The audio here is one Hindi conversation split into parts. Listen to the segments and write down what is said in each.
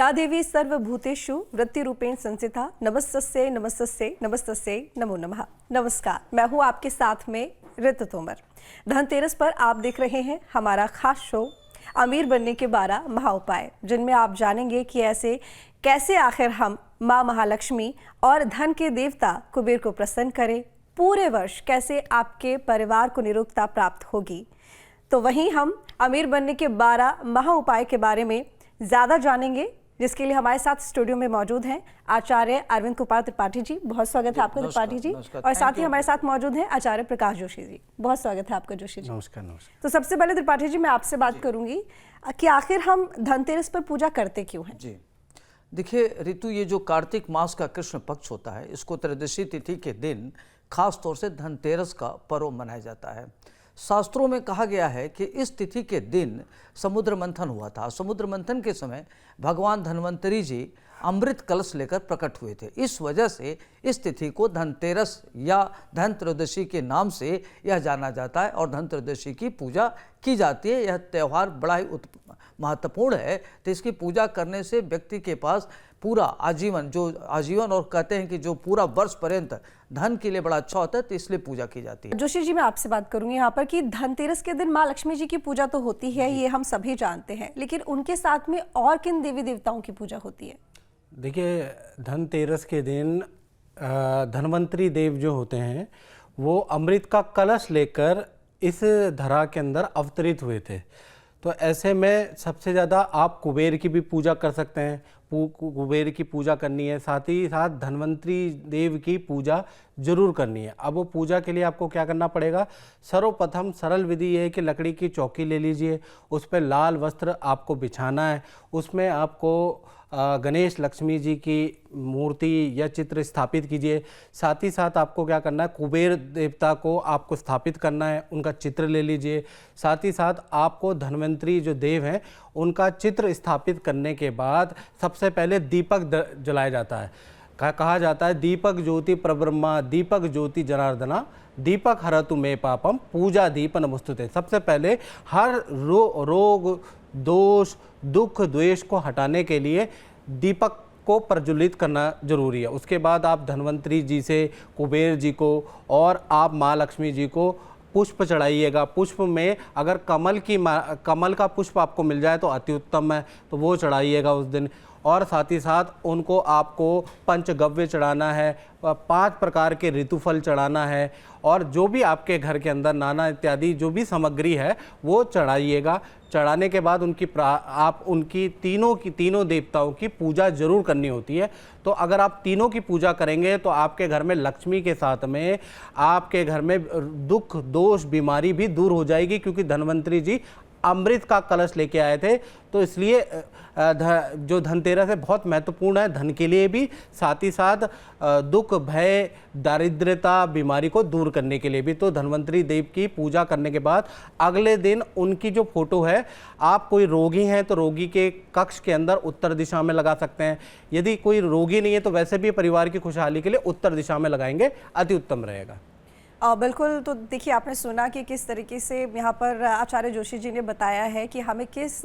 या देवी सर्वभूतेषु वृत्तिरूपेण संस्थिता नमस्तस्यै नमस्तस्यै नमस्तस्यै नमो नमः। नमस्कार, मैं हूँ आपके साथ में ऋतु तोमर। धनतेरस पर आप देख रहे हैं हमारा खास शो अमीर बनने के 12 महाउपाय, जिनमें आप जानेंगे कि ऐसे कैसे आखिर हम माँ महालक्ष्मी और धन के देवता कुबेर को प्रसन्न करें। पूरे वर्ष कैसे आपके परिवार को निरोगता प्राप्त होगी। तो वहीं हम अमीर बनने के 12 महाउपाय के बारे में ज़्यादा जानेंगे, जिसके लिए हमारे साथ स्टूडियो में मौजूद हैं आचार्य अरविंद कुमार त्रिपाठी जी। बहुत स्वागत है आपका त्रिपाठी जी। और साथ ही हमारे साथ मौजूद हैं आचार्य प्रकाश जोशी जी। बहुत स्वागत है आपका जोशी जी। नमस्कार। नमस्कार। तो सबसे पहले त्रिपाठी जी, मैं आपसे बात करूंगी कि आखिर हम धनतेरस पर पूजा करते क्यों हैं? जी देखिए ऋतु, ये जो कार्तिक मास का कृष्ण पक्ष होता है, इसको त्रयोदशी तिथि के दिन खास तौर से धनतेरस का पर्व मनाया जाता है। शास्त्रों में कहा गया है कि इस तिथि के दिन समुद्र मंथन हुआ था। समुद्र मंथन के समय भगवान धन्वंतरी जी अमृत कलश लेकर प्रकट हुए थे। इस वजह से इस तिथि को धनतेरस या धन त्रयोदशी के नाम से यह जाना जाता है और धन त्रयोदशी की पूजा की जाती है। यह त्यौहार बड़ा ही महत्वपूर्ण है, तो इसकी पूजा करने से व्यक्ति के पास पूरा आजीवन और कहते हैं कि जो पूरा वर्ष पर्यंत धन के लिए बड़ा अच्छा होता है, तो इसलिए पूजा की जाती है। जोशी जी, मैं आपसे बात करूंगी यहाँ पर कि धनतेरस के दिन माँ लक्ष्मी जी की पूजा तो होती है, ये हम सभी जानते हैं, लेकिन उनके साथ में और किन देवी देवताओं की पूजा होती है? देखिए, धनतेरस के दिन धन्वंतरी देव जो होते हैं वो अमृत का कलश लेकर इस धरा के अंदर अवतरित हुए थे। तो ऐसे में सबसे ज़्यादा आप कुबेर की भी पूजा कर सकते हैं। कुबेर की पूजा करनी है, साथ ही साथ धन्वंतरी देव की पूजा जरूर करनी है। अब वो पूजा के लिए आपको क्या करना पड़ेगा? सर्वप्रथम सरल विधि ये है कि लकड़ी की चौकी ले लीजिए, उस पर लाल वस्त्र आपको बिछाना है, उसमें आपको गणेश लक्ष्मी जी की मूर्ति या चित्र स्थापित कीजिए। साथ ही साथ आपको क्या करना है? कुबेर देवता को आपको स्थापित करना है, उनका चित्र ले लीजिए। साथ ही साथ आपको धन्वंतरी जो देव हैं उनका चित्र स्थापित करने के बाद सबसे पहले दीपक जलाया जाता है। कहा जाता है दीपक ज्योति प्रब्रह्मा दीपक ज्योति जनार्दना दीपक हरतु मे पापम पूजा दीप नमस्तुते। सबसे पहले हर रोग दोष दुख द्वेष को हटाने के लिए दीपक को प्रज्वलित करना जरूरी है। उसके बाद आप धन्वंतरी जी से, कुबेर जी को और आप माँ लक्ष्मी जी को पुष्प चढ़ाइएगा। पुष्प में अगर कमल का पुष्प आपको मिल जाए तो अति उत्तम है, तो वो चढ़ाइएगा उस दिन। और साथ ही साथ उनको आपको पंचगव्य चढ़ाना है, 5 प्रकार के ऋतुफल चढ़ाना है, और जो भी आपके घर के अंदर नाना इत्यादि जो भी सामग्री है वो चढ़ाइएगा। चढ़ाने के बाद आप उनकी तीनों देवताओं की पूजा जरूर करनी होती है। तो अगर आप तीनों की पूजा करेंगे तो आपके घर में लक्ष्मी के साथ में आपके घर में दुख दोष बीमारी भी दूर हो जाएगी, क्योंकि धन्वंतरी जी अमृत का कलश लेके आए थे। तो इसलिए जो धनतेरस है बहुत महत्वपूर्ण है, धन के लिए भी, साथ ही साथ दुख भय दारिद्र्यता बीमारी को दूर करने के लिए भी। तो धन्वंतरी देव की पूजा करने के बाद अगले दिन उनकी जो फोटो है, आप कोई रोगी हैं तो रोगी के कक्ष के अंदर उत्तर दिशा में लगा सकते हैं। यदि कोई रोगी नहीं है तो वैसे भी परिवार की खुशहाली के लिए उत्तर दिशा में लगाएंगे, अति उत्तम रहेगा। बिल्कुल। तो देखिए, आपने सुना कि किस तरीके से यहाँ पर आचार्य जोशी जी ने बताया है कि हमें किस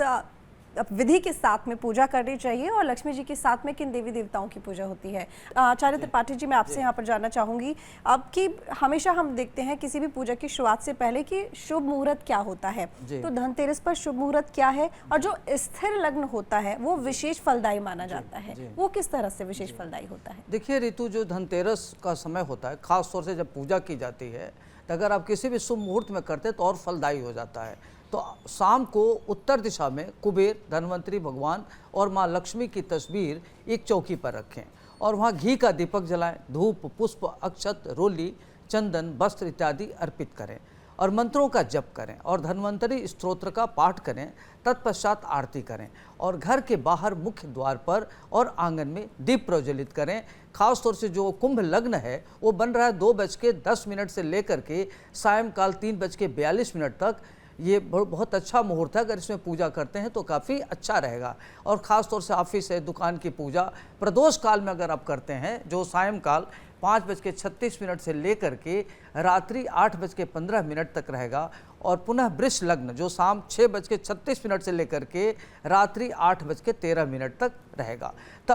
विधि के साथ में पूजा करनी चाहिए और लक्ष्मी जी के साथ में किन देवी देवताओं की पूजा होती है। आचार्य त्रिपाठी जी, मैं आपसे यहाँ पर जानना चाहूँगी अब कि हमेशा हम देखते हैं किसी भी पूजा की शुरुआत से पहले कि शुभ मुहूर्त क्या होता है। तो धनतेरस पर शुभ मुहूर्त क्या है, और जो स्थिर लग्न होता है वो विशेष फलदायी माना जाता है, वो किस तरह से विशेष फलदायी होता है? देखिए ऋतु, जो धनतेरस का समय होता है, खास तौर से जब पूजा की जाती है, तो अगर आप किसी भी शुभ मुहूर्त में करते हैं तो और फलदायी हो जाता है। तो शाम को उत्तर दिशा में कुबेर, धन्वंतरी भगवान और माँ लक्ष्मी की तस्वीर एक चौकी पर रखें और वहाँ घी का दीपक जलाएं, धूप पुष्प अक्षत रोली चंदन वस्त्र इत्यादि अर्पित करें और मंत्रों का जप करें और धन्वंतरी स्तोत्र का पाठ करें। तत्पश्चात आरती करें और घर के बाहर मुख्य द्वार पर और आंगन में दीप प्रज्वलित करें। खासतौर से जो कुंभ लग्न है वो बन रहा है 2:10 से लेकर के सायंकाल 3:42 तक। ये बहुत अच्छा मुहूर्त है, अगर इसमें पूजा करते हैं तो काफ़ी अच्छा रहेगा। और ख़ास तौर से ऑफिस है, दुकान की पूजा प्रदोष काल में अगर आप करते हैं, जो सायंकाल 5:36 से लेकर के रात्रि 8:15 तक रहेगा, और पुनः वृष लग्न जो शाम 6:36 से लेकर के रात्रि 8:13 तक रहेगा। तो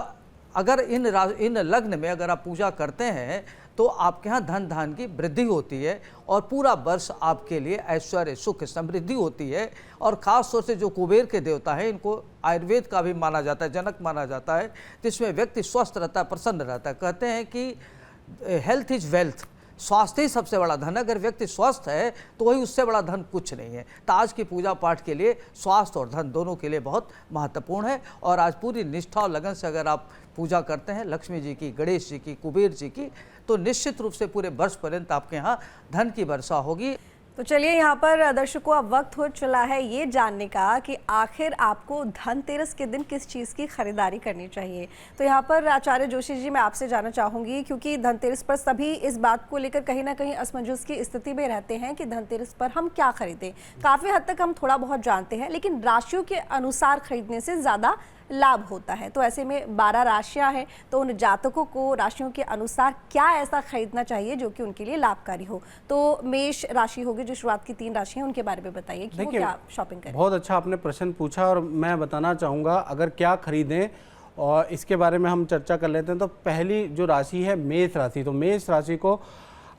अगर इन लग्न में अगर आप पूजा करते हैं तो आपके यहाँ धन धान की वृद्धि होती है और पूरा वर्ष आपके लिए ऐश्वर्य सुख समृद्धि होती है। और ख़ास तौर से जो कुबेर के देवता हैं इनको आयुर्वेद का भी माना जाता है, जनक माना जाता है, जिसमें व्यक्ति स्वस्थ रहता है, प्रसन्न रहता है। कहते हैं कि हेल्थ इज वेल्थ, स्वास्थ्य ही सबसे बड़ा धन है। अगर व्यक्ति स्वस्थ है तो वही उससे बड़ा धन कुछ नहीं है। तो आज की पूजा पाठ के लिए स्वास्थ्य और धन दोनों के लिए बहुत महत्वपूर्ण है। और आज पूरी निष्ठा और लगन से अगर आप पूजा करते हैं लक्ष्मी जी की, गणेश जी की, कुबेर जी की, तो निश्चित रूप से पूरे वर्ष पर्यंत आपके यहाँ धन की वर्षा होगी। तो चलिए यहाँ पर दर्शकों अब वक्त हो चला है ये जानने का कि आखिर आपको धनतेरस के दिन किस चीज़ की खरीदारी करनी चाहिए। तो यहाँ पर आचार्य जोशी जी मैं आपसे जानना चाहूँगी, क्योंकि धनतेरस पर सभी इस बात को लेकर कहीं ना कहीं असमंजस की स्थिति में रहते हैं कि धनतेरस पर हम क्या खरीदें। काफ़ी हद तक हम थोड़ा बहुत जानते हैं, लेकिन राशियों के अनुसार खरीदने से ज़्यादा लाभ होता है। तो ऐसे में 12 राशियां हैं, तो उन जातकों को राशियों के अनुसार क्या ऐसा खरीदना चाहिए जो कि उनके लिए लाभकारी हो। तो मेष राशि होगी, जो शुरुआत की 3 राशि हैं, उनके बारे में बताइए कि वो क्या शॉपिंग करें। बहुत अच्छा आपने प्रश्न पूछा और मैं बताना चाहूँगा अगर क्या खरीदें और इसके बारे में हम चर्चा कर लेते हैं। तो पहली जो राशि है मेष राशि, तो मेष राशि को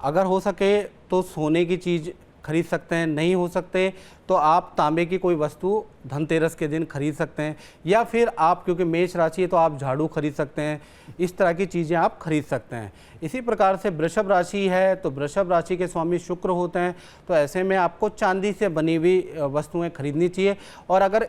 अगर हो सके तो सोने की चीज़ खरीद सकते हैं, नहीं हो सकते तो आप तांबे की कोई वस्तु धनतेरस के दिन खरीद सकते हैं, या फिर आप क्योंकि मेष राशि है तो आप झाड़ू खरीद सकते हैं। इस तरह की चीज़ें आप खरीद सकते हैं। इसी प्रकार से वृषभ राशि है, तो वृषभ राशि के स्वामी शुक्र होते हैं, तो ऐसे में आपको चांदी से बनी हुई वस्तुएं खरीदनी चाहिए। और अगर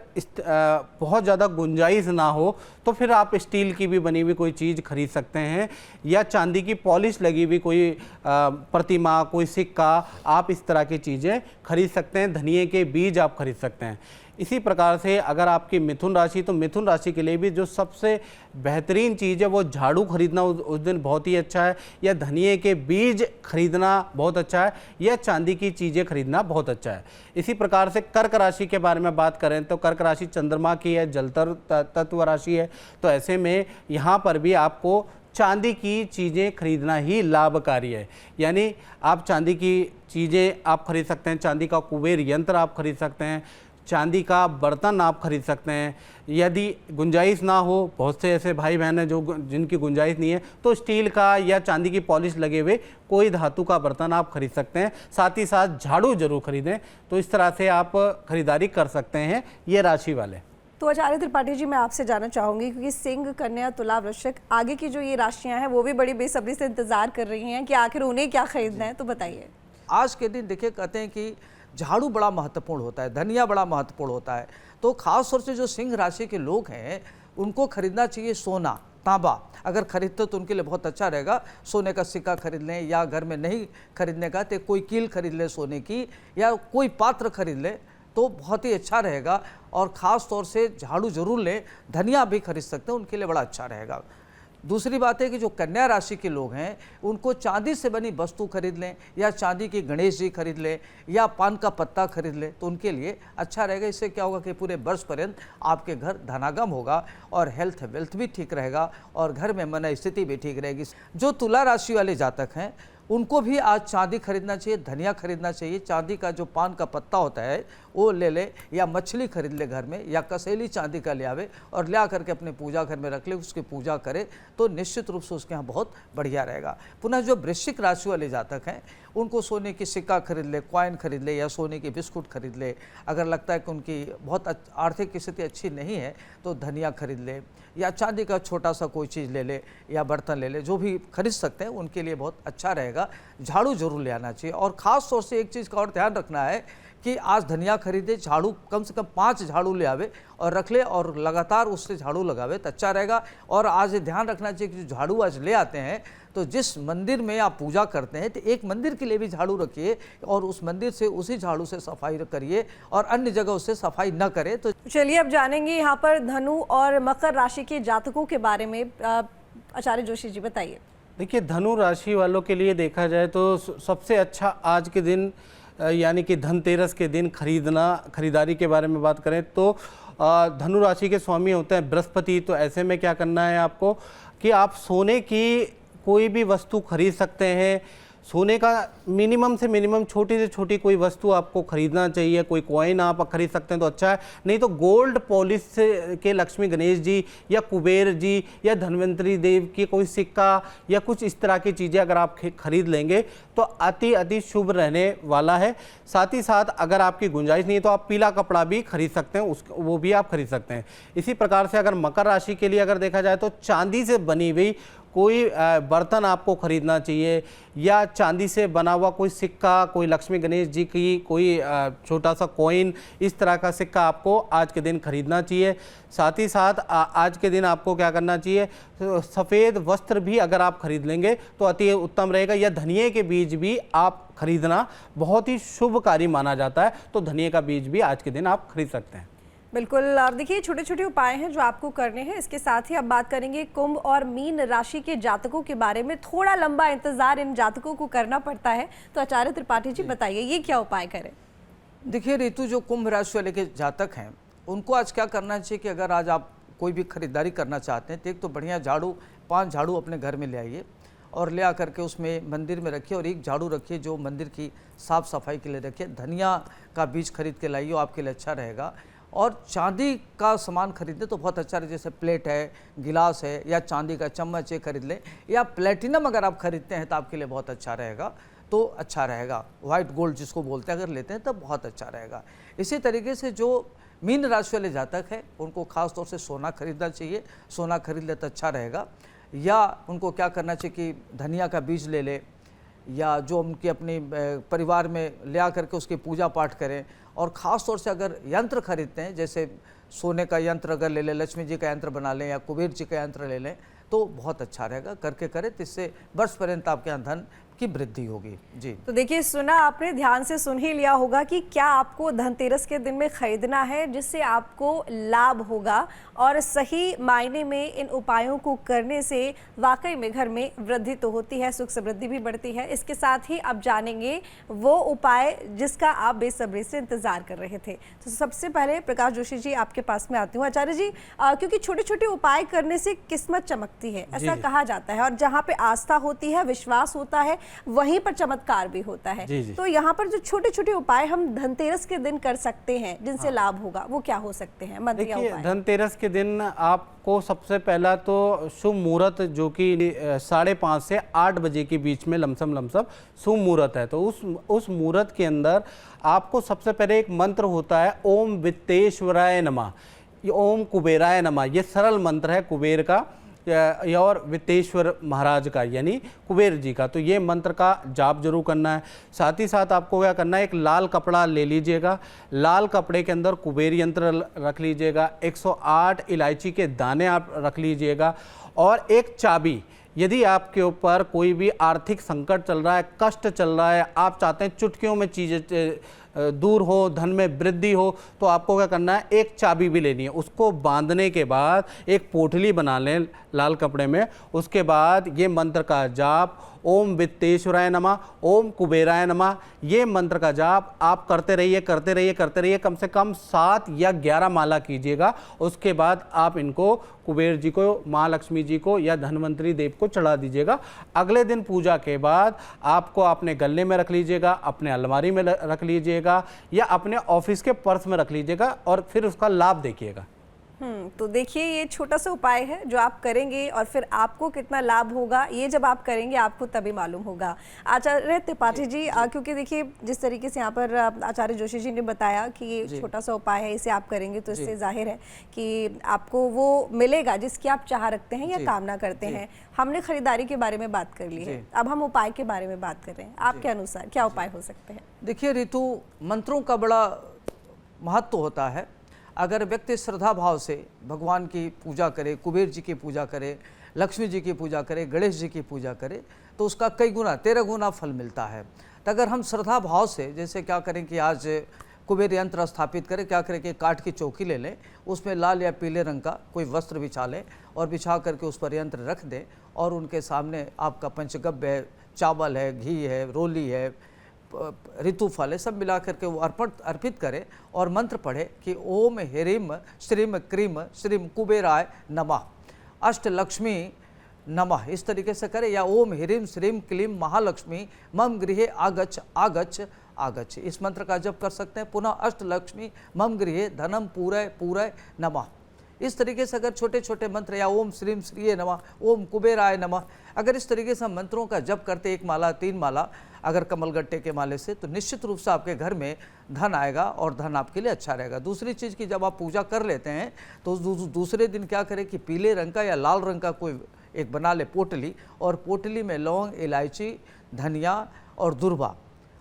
बहुत ज़्यादा गुंजाइश ना हो तो फिर आप स्टील की भी बनी हुई कोई चीज़ खरीद सकते हैं, या चांदी की पॉलिश लगी हुई कोई प्रतिमा, कोई सिक्का, आप इस तरह की चीज़ें खरीद सकते हैं। धनिये के बीज आप खरीद सकते हैं। इसी प्रकार से अगर आपकी मिथुन राशि, तो मिथुन राशि के लिए भी जो सबसे बेहतरीन चीज़ है वो झाड़ू खरीदना उस दिन बहुत ही अच्छा है, या धनिये के बीज खरीदना बहुत अच्छा है, या चांदी की चीज़ें खरीदना बहुत अच्छा है। इसी प्रकार से कर्क राशि के बारे में बात करें तो कर्क राशि चंद्रमा की है, जलतर तत्व राशि है, तो ऐसे में यहाँ पर भी आपको चांदी की चीज़ें खरीदना ही लाभकारी है। यानी आप चांदी की चीज़ें आप खरीद सकते हैं, चांदी का कुबेर यंत्र आप खरीद सकते हैं, चांदी का बर्तन आप खरीद सकते हैं। यदि गुंजाइश ना हो, बहुत से ऐसे भाई बहन हैं जिनकी गुंजाइश नहीं है, तो स्टील का या चांदी की पॉलिश लगे हुए कोई धातु का बर्तन आप खरीद सकते हैं। साथ ही साथ झाड़ू जरूर खरीदें। तो इस तरह से आप खरीदारी कर सकते हैं ये राशि वाले। तो आचार्य त्रिपाठी जी मैं आपसे जानना चाहूँगी, क्योंकि सिंह, कन्या, तुला, वृश्चिक आगे की जो ये राशियाँ हैं वो भी बड़ी बेसब्री से इंतजार कर रही हैं कि आखिर उन्हें क्या खरीदना है। तो बताइए। आज के दिन देखिए कहते हैं कि झाड़ू बड़ा महत्वपूर्ण होता है, धनिया बड़ा महत्वपूर्ण होता है। तो खास तौर से जो सिंह राशि के लोग हैं उनको खरीदना चाहिए सोना, तांबा। अगर खरीदते तो उनके लिए बहुत अच्छा रहेगा। सोने का सिक्का खरीद लें, या घर में नहीं खरीदने का तो कोई कील खरीद लें सोने की, या कोई पात्र खरीद लें तो बहुत ही अच्छा रहेगा। और ख़ास तौर से झाड़ू जरूर लें, धनिया भी खरीद सकते हैं, उनके लिए बड़ा अच्छा रहेगा। दूसरी बात है कि जो कन्या राशि के लोग हैं उनको चांदी से बनी वस्तु खरीद लें, या चांदी की गणेश जी खरीद लें, या पान का पत्ता खरीद लें, तो उनके लिए अच्छा रहेगा। इससे क्या होगा कि पूरे वर्ष पर्यंत आपके घर धनागम होगा और हेल्थ वेल्थ भी ठीक रहेगा और घर में मन स्थिति भी ठीक रहेगी। जो तुला राशि वाले जातक हैं उनको भी आज चांदी खरीदना चाहिए, धनिया खरीदना चाहिए। चांदी का जो पान का पत्ता होता है वो ले ले, या मछली खरीद ले घर में, या कसेली चांदी का ले आवे और ले आकर के अपने पूजा घर में रख ले, उसकी पूजा करे तो निश्चित रूप से उसके यहाँ बहुत बढ़िया रहेगा। पुनः जो वृश्चिक राशि वाले जातक हैं उनको सोने की सिक्का खरीद ले, कॉइन खरीद ले, या सोने की बिस्कुट खरीद ले। अगर लगता है कि उनकी बहुत आर्थिक स्थिति अच्छी नहीं है तो धनिया खरीद ले, या चांदी का छोटा सा कोई चीज़ ले ले, या बर्तन ले ले, जो भी खरीद सकते हैं उनके लिए बहुत अच्छा रहेगा। झाड़ू जरूर ले आना चाहिए। और ख़ास तौर से एक चीज़ का और ध्यान रखना है कि आज धनिया खरीदे, झाड़ू कम से कम 5 झाड़ू ले आवे और रख ले और लगातार उससे झाड़ू लगावे तो अच्छा रहेगा। और आज ध्यान रखना चाहिए कि जो झाड़ू आज ले आते हैं तो जिस मंदिर में आप पूजा करते हैं तो एक मंदिर के लिए भी झाड़ू रखिए और उस मंदिर से उसी झाड़ू से सफाई करिए और अन्य जगह उससे सफाई न करें। तो चलिए अब जानेंगे यहाँ पर धनु और मकर राशि के जातकों के बारे में। आचार्य जोशी जी बताइए। देखिए, धनु राशि वालों के लिए देखा जाए तो सबसे अच्छा आज के दिन यानी कि धनतेरस के दिन खरीदारी के बारे में बात करें तो धनु राशि के स्वामी होते हैं बृहस्पति। तो ऐसे में क्या करना है आपको कि आप सोने की कोई भी वस्तु खरीद सकते हैं। सोने का मिनिमम से मिनिमम छोटी से छोटी कोई वस्तु आपको खरीदना चाहिए, कोई कॉइन आप खरीद सकते हैं तो अच्छा है, नहीं तो गोल्ड पॉलिश के लक्ष्मी गणेश जी या कुबेर जी या धन्वंतरी देव की कोई सिक्का या कुछ इस तरह की चीज़ें अगर आप खरीद लेंगे तो अति शुभ रहने वाला है। साथ ही साथ अगर आपकी गुंजाइश नहीं है तो आप पीला कपड़ा भी खरीद सकते हैं, वो भी आप खरीद सकते हैं। इसी प्रकार से अगर मकर राशि के लिए अगर देखा जाए तो चांदी से बनी हुई कोई बर्तन आपको खरीदना चाहिए या चांदी से बना हुआ कोई सिक्का, कोई लक्ष्मी गणेश जी की कोई छोटा सा कॉइन, इस तरह का सिक्का आपको आज के दिन खरीदना चाहिए। साथ ही साथ आज के दिन आपको क्या करना चाहिए, सफ़ेद वस्त्र भी अगर आप खरीद लेंगे तो अति उत्तम रहेगा, या धनिये के बीज भी आप खरीदना बहुत ही शुभकारी माना जाता है, तो धनिये का बीज भी आज के दिन आप खरीद सकते हैं। बिल्कुल, आप देखिए छोटे छोटे उपाय हैं जो आपको करने हैं। इसके साथ ही अब बात करेंगे कुंभ और मीन राशि के जातकों के बारे में। थोड़ा लंबा इंतजार इन जातकों को करना पड़ता है, तो आचार्य त्रिपाठी जी बताइए ये क्या उपाय करें। देखिए ऋतु, जो कुंभ राशि वाले के जातक हैं उनको आज क्या करना चाहिए कि अगर आज आप कोई भी खरीदारी करना चाहते हैं तो एक तो बढ़िया झाड़ू, 5 झाड़ू अपने घर में ले आइए और ले आकर के उसमें मंदिर में रखिए, और एक झाड़ू रखिए जो मंदिर की साफ़ सफाई के लिए रखिए। धनिया का बीज खरीद के लाइए, आपके लिए अच्छा रहेगा। और चांदी का सामान खरीदें तो बहुत अच्छा है, जैसे प्लेट है, गिलास है, या चांदी का चम्मच है खरीद लें, या प्लेटिनम अगर आप खरीदते हैं तो आपके लिए बहुत अच्छा रहेगा, तो अच्छा रहेगा। वाइट गोल्ड जिसको बोलते हैं अगर लेते हैं तो बहुत अच्छा रहेगा। इसी तरीके से जो मीन राशि वाले जातक हैं उनको खास तौर से सोना खरीदना चाहिए, सोना खरीद ले तो अच्छा रहेगा। या उनको क्या करना चाहिए कि धनिया का बीज ले ले, या जो उनकी अपनी परिवार में ले आ करके उसकी पूजा पाठ करें। और ख़ास तौर से अगर यंत्र खरीदते हैं, जैसे सोने का यंत्र अगर ले लें, लक्ष्मी जी का यंत्र बना लें, या कुबेर जी का यंत्र ले लें तो बहुत अच्छा रहेगा। करके करें तो इससे वर्ष पर्यंत आपके यहाँ धन की वृद्धि होगी। जी, तो देखिए सुना आपने, ध्यान से सुन ही लिया होगा कि क्या आपको धनतेरस के दिन में खरीदना है जिससे आपको लाभ होगा, और सही मायने में इन उपायों को करने से वाकई में घर में वृद्धि तो होती है, सुख समृद्धि भी बढ़ती है। इसके साथ ही अब जानेंगे वो उपाय जिसका आप बेसब्री से इंतजार कर रहे थे। तो सबसे पहले प्रकाश जोशी जी आपके पास में आती हूँ। आचार्य जी, क्योंकि छोटे छोटे उपाय करने से किस्मत चमकती है, ऐसा कहा जाता है, और जहाँ पे आस्था होती है, विश्वास होता है, वहीं पर चमत्कार भी होता है। तो यहाँ पर जो छोटे छोटे उपाय हम धनतेरस के दिन कर सकते हैं जिनसे लाभ होगा, वो क्या हो सकते हैं? देखिए, धनतेरस के दिन आपको सबसे पहला तो शुभ मुहूर्त जो कि 5:30 से 8 बजे के बीच में लमसम शुभ मुहूर्त है, तो उस मुहूर्त के अंदर आपको सबसे पहले एक मंत्र होता है, ओम वित्तेश्वराय नमः, ओम कुबेराय नमः। ये सरल मंत्र है कुबेर का और वित्तेश्वर महाराज का, यानी कुबेर जी का। तो ये मंत्र का जाप जरूर करना है। साथ ही साथ आपको क्या करना है, एक लाल कपड़ा ले लीजिएगा, लाल कपड़े के अंदर कुबेर यंत्र रख लीजिएगा, 108 इलायची के दाने आप रख लीजिएगा, और एक चाबी। यदि आपके ऊपर कोई भी आर्थिक संकट चल रहा है, कष्ट चल रहा है, आप चाहते हैं चुटकियों में चीज़ें दूर हो, धन में वृद्धि हो, तो आपको क्या करना है, एक चाबी भी लेनी है। उसको बांधने के बाद एक पोटली बना लें लाल कपड़े में। उसके बाद ये मंत्र का जाप, ओम वित्तेश्वराय नमः, ओम कुबेराय नमः, ये मंत्र का जाप आप करते रहिए, कम से कम 7 या 11 माला कीजिएगा। उसके बाद आप इनको कुबेर जी को, माँ लक्ष्मी जी को या धन्वंतरी देव को चढ़ा दीजिएगा। अगले दिन पूजा के बाद आपको अपने गले में रख लीजिएगा, अपने अलमारी में रख लीजिएगा, या अपने ऑफिस के पर्स में रख लीजिएगा, और फिर उसका लाभ देखिएगा। तो देखिए ये छोटा सा उपाय है जो आप करेंगे, और फिर आपको कितना लाभ होगा ये जब आप करेंगे आपको तभी मालूम होगा। आचार्य त्रिपाठी जी, क्योंकि देखिए जिस तरीके से यहाँ पर आचार्य जोशी जी ने बताया कि ये छोटा सा उपाय है, इसे आप करेंगे तो इससे जाहिर है कि आपको वो मिलेगा जिसकी आप चाह रखते हैं या कामना करते हैं। हमने खरीदारी के बारे में बात कर ली है, अब हम उपाय के बारे में बात कर रहे हैं। आपके अनुसार क्या उपाय हो सकते हैं? देखिए ऋतु, मंत्रों का बड़ा महत्व होता है। अगर व्यक्ति श्रद्धा भाव से भगवान की पूजा करे, कुबेर जी की पूजा करे, लक्ष्मी जी की पूजा करे, गणेश जी की पूजा करे, तो उसका कई गुना 13 गुना फल मिलता है। तो अगर हम श्रद्धा भाव से, जैसे क्या करें कि आज कुबेर यंत्र स्थापित करें, क्या करें कि काठ की चौकी ले लें, उसमें लाल या पीले रंग का कोई वस्त्र बिछा लें, और बिछा करके उस पर यंत्र रख दें, और उनके सामने आपका पंचगव्य है, चावल है, घी है, रोली है, ऋतु फल है, सब मिला करके वो अर्पित करें, और मंत्र पढ़े कि ओम ह्रीम श्रीम क्रीम श्रीम कुबेराय नमः। अष्टलक्ष्मी नमः इस तरीके से करें, या ओम ह्रीं श्रीं क्लीं महालक्ष्मी मम गृहे आगच्छ आगच्छ आगच्छ, इस मंत्र का जप कर सकते हैं। पुनः अष्टलक्ष्मी मम गृहे धनम पूरय पूरय नमः। इस तरीके से अगर छोटे छोटे मंत्र, या ओम श्रीं श्रीये नमः, ओम कुबेराय नमः, अगर इस तरीके से हम मंत्रों का जप करते, 1 माला 3 माला अगर कमलगट्टे के माले से, तो निश्चित रूप से आपके घर में धन आएगा और धन आपके लिए अच्छा रहेगा। दूसरी चीज़ की जब आप पूजा कर लेते हैं तो दूसरे दिन क्या करें कि पीले रंग का या लाल रंग का कोई एक बना ले पोटली, और पोटली में लौंग, इलायची, धनिया और दुर्वा,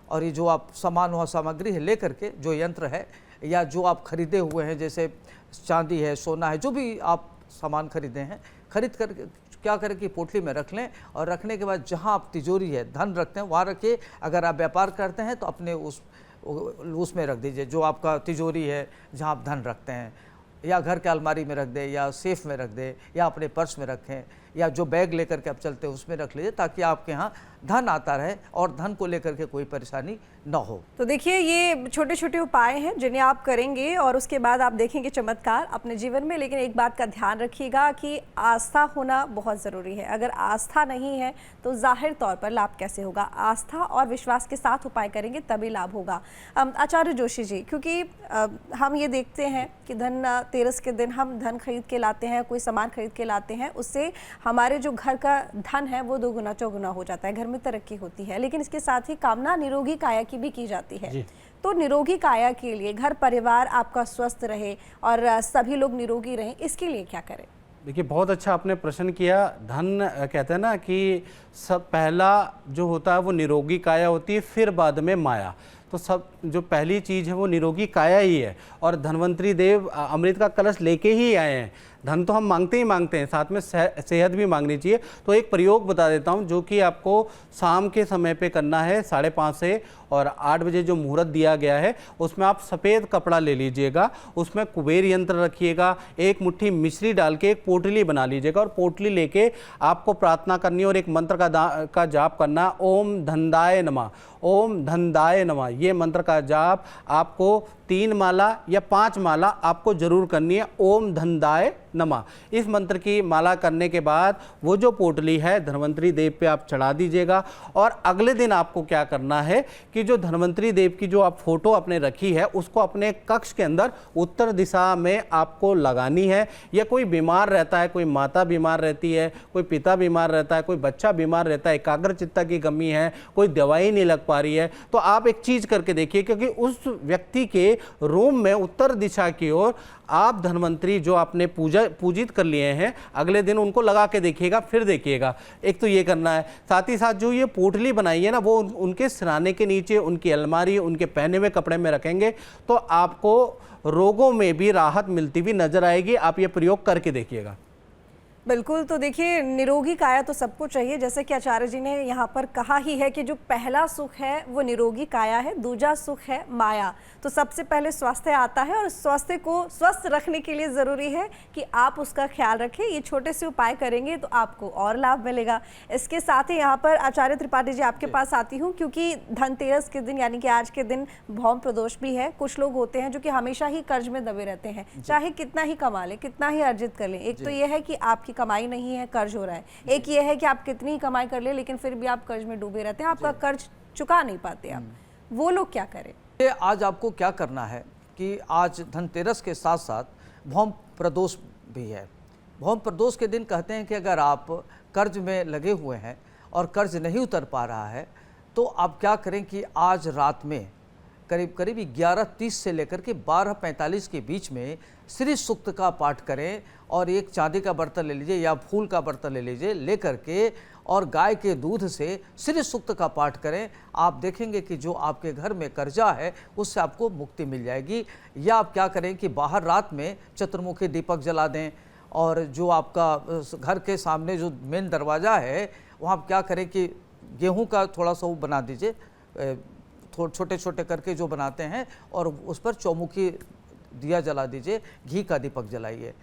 और ये जो आप सामान वहाँ सामग्री है लेकर के, जो यंत्र है या जो आप खरीदे हुए हैं, जैसे चांदी है, सोना है, जो भी आप सामान खरीदे हैं, खरीद कर क्या करें कि पोटली में रख लें, और रखने के बाद जहाँ आप तिजोरी है धन रखते हैं वहाँ रखिए। अगर आप व्यापार करते हैं तो अपने उसमें रख दीजिए, जो आपका तिजोरी है जहाँ आप धन रखते हैं, या घर के अलमारी में रख दें, या सेफ में रख दें, या अपने पर्स में रखें, या जो बैग लेकर के आप चलते हैं उसमें रख लीजिए, ताकि आपके यहाँ धन आता रहे और धन को लेकर के कोई परेशानी न हो। तो देखिए ये छोटे छोटे उपाय हैं जिन्हें आप करेंगे और उसके बाद आप देखेंगे चमत्कार अपने जीवन में। लेकिन एक बात का ध्यान रखिएगा कि आस्था होना बहुत ज़रूरी है। अगर आस्था नहीं है तो जाहिर तौर पर लाभ कैसे होगा? आस्था और विश्वास के साथ उपाय करेंगे तभी लाभ होगा। आचार्य जोशी जी, क्योंकि हम ये देखते हैं कि धनतेरस के दिन हम धन खरीद के लाते हैं, कोई सामान खरीद के लाते हैं, उससे हमारे जो घर का धन है वो 2 गुना 4 गुना हो जाता है, घर में तरक्की होती है। लेकिन इसके साथ ही कामना निरोगी काया की भी की जाती है। तो निरोगी काया के लिए, घर परिवार आपका स्वस्थ रहे और सभी लोग निरोगी रहें, इसके लिए क्या करें? देखिए बहुत अच्छा आपने प्रश्न किया। धन कहते हैं ना कि सब पहला जो होता है वो निरोगी काया होती है, फिर बाद में माया। तो सब जो पहली चीज़ है वो निरोगी काया ही है। और धन्वंतरी देव अमृत का कलश लेके ही आए हैं। धन तो हम मांगते ही मांगते हैं, साथ में सेहत भी मांगनी चाहिए। तो एक प्रयोग बता देता हूं जो कि आपको शाम के समय पे करना है, 5:30 से और 8 बजे जो मुहूर्त दिया गया है उसमें आप सफ़ेद कपड़ा ले लीजिएगा, उसमें कुबेर यंत्र रखिएगा, 1 मुट्ठी मिश्री डाल के एक पोटली बना लीजिएगा, और पोटली लेके आपको प्रार्थना करनी है और एक मंत्र का जाप करना, ओम धनदाय नमः, ओम धनदाय नमः। ये मंत्र का जाप आपको 3 माला या 5 माला आपको जरूर करनी है, ओम धनदाय नमः। इस मंत्र की माला करने के बाद वो जो पोटली है धन्वंतरी देव पे आप चढ़ा दीजिएगा। और अगले दिन आपको क्या करना है कि जो धन्वंतरी देव की जो आप फोटो अपने रखी है उसको अपने कक्ष के अंदर उत्तर दिशा में आपको लगानी है। या कोई बीमार रहता है, कोई माता बीमार रहती है, कोई पिता बीमार रहता है, कोई बच्चा बीमार रहता है, एकाग्रचित्ता की कमी है, कोई दवाई नहीं लग पा रही है, तो आप एक चीज करके देखिए, क्योंकि उस व्यक्ति के रूम में उत्तर दिशा की ओर आप धन्वंतरी जो आपने पूजित कर लिए हैं अगले दिन उनको लगा के देखिएगा, फिर देखिएगा। एक तो ये करना है। साथ ही साथ जो ये पोटली बनाई है ना वो उनके सिराने के नीचे, उनकी अलमारी, उनके पहने हुए कपड़े में रखेंगे तो आपको रोगों में भी राहत मिलती हुई नजर आएगी। आप ये प्रयोग करके देखिएगा। बिल्कुल। तो देखिए निरोगी काया तो सबको चाहिए, जैसे कि आचार्य जी ने यहाँ पर कहा ही है कि जो पहला सुख है वो निरोगी काया है, दूसरा सुख है माया। तो सबसे पहले स्वास्थ्य आता है और स्वास्थ्य को स्वस्थ रखने के लिए ज़रूरी है कि आप उसका ख्याल रखें। ये छोटे से उपाय करेंगे तो आपको और लाभ मिलेगा। इसके साथ ही यहाँ पर आचार्य त्रिपाठी जी आपके पास आती हूँ, क्योंकि धनतेरस के दिन यानी कि आज के दिन भौम प्रदोष भी है। कुछ लोग होते हैं जो कि हमेशा ही कर्ज में दबे रहते हैं, चाहे कितना ही कमा लें, कितना ही अर्जित कर लें। एक तो ये है कि आपकी कमाई नहीं है, कर्ज हो रहा है। एक ये है कि आप कितनी ही कमाई कर ले लेकिन फिर भी आप कर्ज में डूबे रहते हैं, आपका कर्ज चुका नहीं पाते आप। वो लोग क्या करें? आज आपको क्या करना है कि आज धनतेरस के साथ साथ भौम प्रदोष भी है। भौम प्रदोष के दिन कहते हैं कि अगर आप कर्ज में लगे हुए हैं और कर्ज नहीं उतर पा रहा है तो आप क्या करें कि आज रात में करीब 11:30 से लेकर के 12:45 के बीच में श्री सूक्त का पाठ करें और एक चांदी का बर्तन ले लीजिए या फूल का बर्तन ले लीजिए, लेकर के और गाय के दूध से श्री सूक्त का पाठ करें। आप देखेंगे कि जो आपके घर में कर्जा है उससे आपको मुक्ति मिल जाएगी। या आप क्या करें कि बाहर रात में चतुर्मुखी दीपक जला दें और जो आपका घर के सामने जो मेन दरवाज़ा है वहाँ आप क्या करें कि गेहूं का थोड़ा सा वो बना दीजिए, छोटे छोटे करके जो बनाते हैं, और उस पर चौमुखी दिया जला दीजिए, घी का दीपक जलाइए।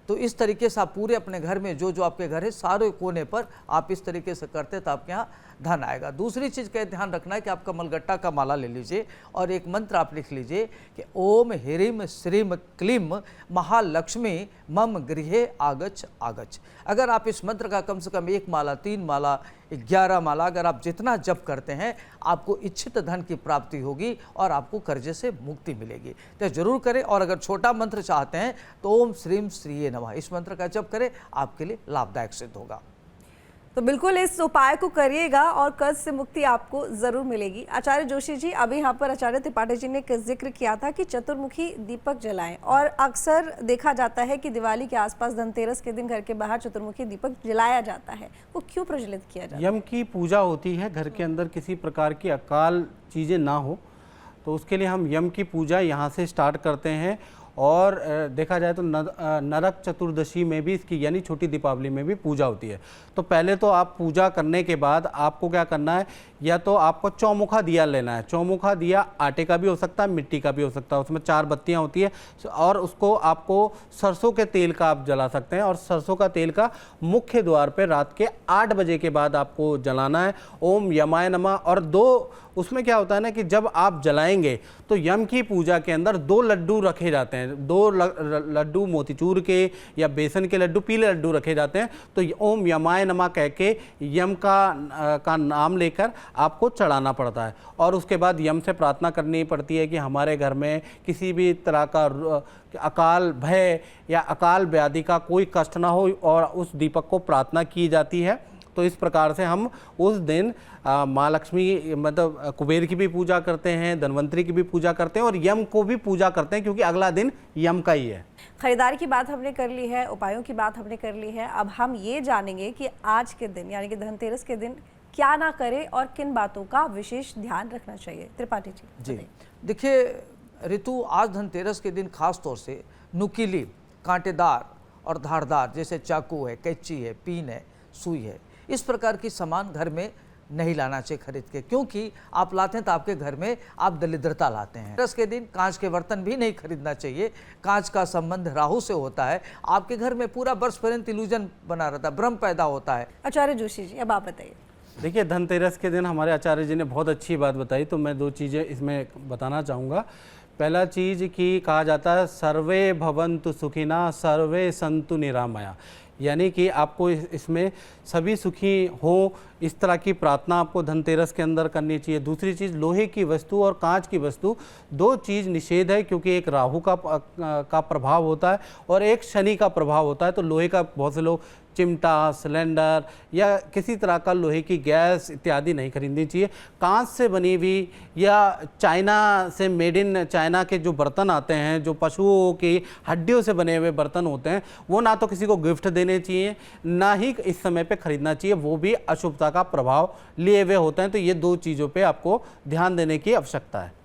तो इस तरीके से आप पूरे अपने घर में जो जो आपके घर है सारे कोने पर आप इस तरीके से करते तो आपके यहाँ धन आएगा। दूसरी चीज़ का ध्यान रखना है कि आप कमलगट्टा का माला ले लीजिए और एक मंत्र आप लिख लीजिए कि ओम ह्रीम श्रीम क्लीम महालक्ष्मी मम गृहे आगच आगच। अगर आप इस मंत्र का कम से कम 1 माला, 3 माला, 11 माला अगर आप जितना जप करते हैं, आपको इच्छित धन की प्राप्ति होगी और आपको कर्जे से मुक्ति मिलेगी। तो जरूर करें। और अगर छोटा मंत्र चाहते हैं तो ओम श्रीम श्रीये नमः इस मंत्र का जप करें, आपके लिए लाभदायक सिद्ध होगा। तो बिल्कुल इस उपाय को करिएगा और कर्ज से मुक्ति आपको जरूर मिलेगी। आचार्य जोशी जी, अभी यहाँ पर आचार्य त्रिपाठी जी ने एक जिक्र किया था कि चतुर्मुखी दीपक जलाएं, और अक्सर देखा जाता है कि दिवाली के आसपास धनतेरस के दिन घर के बाहर चतुर्मुखी दीपक जलाया जाता है, वो क्यों प्रज्वलित किया जाता है? यम की पूजा होती है, घर के अंदर किसी प्रकार की अकाल चीज़ें ना हो, तो उसके लिए हम यम की पूजा यहाँ से स्टार्ट करते हैं। और देखा जाए तो नरक चतुर्दशी में भी इसकी यानी छोटी दीपावली में भी पूजा होती है। तो पहले तो आप पूजा करने के बाद आपको क्या करना है, या तो आपको चौमुखा दिया लेना है। चौमुखा दिया आटे का भी हो सकता है, मिट्टी का भी हो सकता है, उसमें 4 बत्तियां होती है, और उसको आपको सरसों के तेल का आप जला सकते हैं। और सरसों का तेल का मुख्य द्वार पे रात के 8 बजे के बाद आपको जलाना है। ओम यमाय नमः। और 2 उसमें क्या होता है ना कि जब आप जलाएंगे तो यम की पूजा के अंदर 2 लड्डू रखे जाते हैं। 2 लड्डू मोतीचूर के या बेसन के लड्डू, पीले लड्डू रखे जाते हैं। तो ओम यमाय नमः कह के यम का नाम लेकर आपको चढ़ाना पड़ता है। और उसके बाद यम से प्रार्थना करनी पड़ती है कि हमारे घर में किसी भी तरह का अकाल भय या अकाल व्याधि का कोई कष्ट ना हो, और उस दीपक को प्रार्थना की जाती है। तो इस प्रकार से हम उस दिन माँ लक्ष्मी मतलब कुबेर की भी पूजा करते हैं, धनवंतरी की भी पूजा करते हैं, और यम को भी पूजा करते हैं, क्योंकि अगला दिन यम का ही है। खरीदारी की बात हमने कर ली है, उपायों की बात हमने कर ली है। अब हम ये जानेंगे कि आज के दिन यानी कि धनतेरस के दिन क्या ना करें और किन बातों का विशेष ध्यान रखना चाहिए। त्रिपाठी जी देखिए ऋतु, आज धनतेरस के दिन खास तौर से नुकीली, कांटेदार और धारदार जैसे चाकू है, कैंची है, पीन है, सुई है, इस प्रकार की सामान घर में नहीं लाना चाहिए खरीद के, क्योंकि आप लाते हैं तो आपके घर में आप दरिद्रता लाते हैं। धनतेरस के दिन कांच के बर्तन भी नहीं खरीदना चाहिए। कांच का संबंध राहु से होता है। आपके घर में पूरा वर्ष पर्यंत इल्यूजन बना रहता है, भ्रम पैदा होता है। आचार्य जोशी जी, अब आप बताइए। देखिए, धनतेरस के दिन हमारे आचार्य जी ने बहुत अच्छी बात बताई, तो मैं 2 चीज़ें इसमें बताना चाहूँगा। पहला चीज़ कि कहा जाता है सर्वे भवन्तु सुखिना सर्वे सन्तु निरामया, यानी कि आपको इसमें सभी सुखी हो, इस तरह की प्रार्थना आपको धनतेरस के अंदर करनी चाहिए। दूसरी चीज़, लोहे की वस्तु और कांच की वस्तु 2 चीज़ निषेध है, क्योंकि एक राहु का प्रभाव होता है और एक शनि का प्रभाव होता है। तो लोहे का बहुत से लोग चिमटा, सिलेंडर या किसी तरह का लोहे की गैस इत्यादि नहीं खरीदनी चाहिए। कांच से बनी हुई या चाइना से मेड इन चाइना के जो बर्तन आते हैं, जो पशुओं की हड्डियों से बने हुए बर्तन होते हैं, वो ना तो किसी को गिफ्ट देने चाहिए, ना ही इस समय पे खरीदना चाहिए। वो भी अशुभता का प्रभाव लिए हुए होते हैं। तो ये 2 चीज़ों पे आपको ध्यान देने की आवश्यकता है।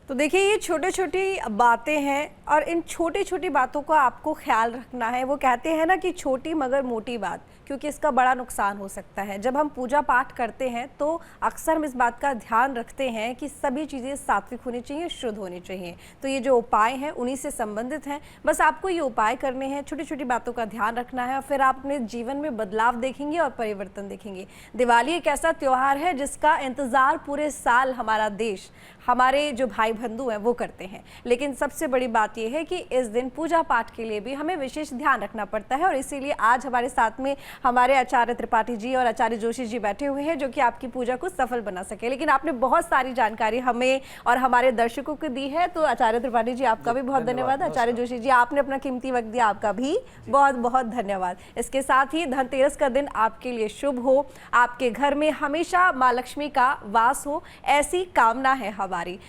तो देखिए, ये छोटी छोटी बातें हैं और इन छोटी छोटी बातों का आपको ख्याल रखना है। वो कहते हैं ना कि छोटी मगर मोटी बात, क्योंकि इसका बड़ा नुकसान हो सकता है। जब हम पूजा पाठ करते हैं तो अक्सर हम इस बात का ध्यान रखते हैं कि सभी चीज़ें सात्विक होनी चाहिए, शुद्ध होनी चाहिए। तो ये जो उपाय हैं उन्हीं से संबंधित हैं। बस आपको ये उपाय करने हैं, छोटी छोटी बातों का ध्यान रखना है, और फिर आप अपने जीवन में बदलाव देखेंगे और परिवर्तन देखेंगे। दिवाली एक ऐसा त्यौहार है जिसका इंतज़ार पूरे साल हमारा देश, हमारे जो भाई बंधु हैं वो करते हैं। लेकिन सबसे बड़ी बात यह है कि इस दिन पूजा पाठ के लिए भी हमें विशेष ध्यान रखना पड़ता है, और इसीलिए आज हमारे साथ में हमारे आचार्य त्रिपाठी जी और आचार्य जोशी जी बैठे हुए हैं, जो कि आपकी पूजा को सफल बना सके। लेकिन आपने बहुत सारी जानकारी हमें और हमारे दर्शकों को दी है, तो आचार्य त्रिपाठी जी आपका भी बहुत धन्यवाद। आचार्य जोशी जी, आपने अपना कीमती वक्त दिया, आपका भी बहुत बहुत धन्यवाद। इसके साथ ही धनतेरस का दिन आपके लिए शुभ हो, आपके घर में हमेशा माँ लक्ष्मी का वास हो, ऐसी कामना है हमारी।